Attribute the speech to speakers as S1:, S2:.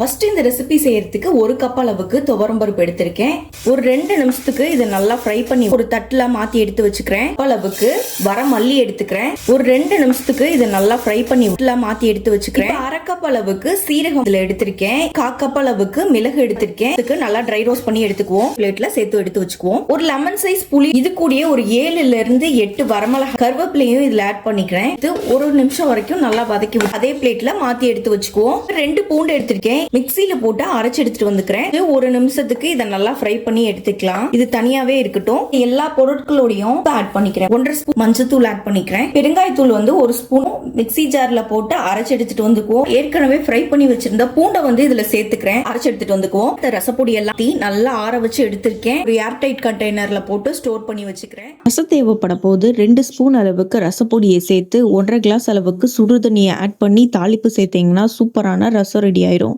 S1: First இந்த recipe செய்யறதுக்கு 1 cup அளவுக்கு துவரம் பருப்பு எடுத்திருக்கேன். ஒரு 2 நிமிஷத்துக்கு இதை நல்லா ஃப்ரை பண்ணி ஒரு தட்டுல மாத்தி எடுத்து வச்சுக்கிறேன். அளவுக்கு வர மல்லி எடுத்துக்கிறேன். ஒரு 2 நிமிஷத்துக்கு இதை நல்லா ஃப்ரை பண்ணி மாத்தி எடுத்து வச்சுக்கிறேன். 1/2 கப் அளவுக்கு சீரகம் இதுல எடுத்திருக்கேன். 1/4 கப் அளவுக்கு மிளகு எடுத்திருக்கேன். இதுக்கு நல்லா ட்ரை ரோஸ்ட் பண்ணி எடுத்துக்குவோம். பிளேட்ல சேர்த்து எடுத்து வச்சுக்குவோம். ஒரு லெமன் சைஸ் புளி, இது கூடயே ஒரு 7ல இருந்து 8 வரமிளகாய், கருவேப்பிலையும் இதுல ஆட் பண்ணிக்கிறேன். இது 1 நிமிஷம் வரைக்கும் நல்லா வதக்கி அதே பிளேட்ல மாத்தி எடுத்து வச்சுக்குவோம். 2 பூண்டு எடுத்திருக்கேன். மிக்ஸில போட்டு அரைச்சு எடுத்துட்டு வந்துக்கிறேன். 1 நிமிஷத்துக்கு இதை நல்லா ஃப்ரை பண்ணி எடுத்துக்கலாம். இது தனியாவே இருக்கட்டும். எல்லா பொருட்களோடையும் ஆட் பண்ணிக்கிறேன். 1/2 ஸ்பூன் மஞ்சத்தூள் ஆட் பண்ணிக்கிறேன். பெருங்காயத்தூள் 1 ஸ்பூன் மிக்ஸி ஜார்ல போட்டு அரைச்சு எடுத்துட்டு வந்துக்குவோம். ஏற்கனவே ஃப்ரை பண்ணி வச்சிருந்த பூண்டை இதுல சேர்த்துக்கிறேன். அரைச்சு எடுத்துட்டு வந்துக்குவோம். இந்த ரசப்பொடி எல்லாத்தையும் நல்லா ஆற வச்சு எடுத்திருக்கேன். ஒரு ஏர்டைட் கண்டெய்னர்ல போட்டு ஸ்டோர் பண்ணி வச்சுக்கிறேன்.
S2: ரசம் தேவைப்பட போது 2 ஸ்பூன் அளவுக்கு ரசப்பொடியை சேர்த்து 1/2 கிளாஸ் அளவுக்கு சுடு தண்ணியை ஆட் பண்ணி தாளிப்பு சேர்த்தீங்கன்னா சூப்பரான ரசம் ரெடி ஆயிரும்.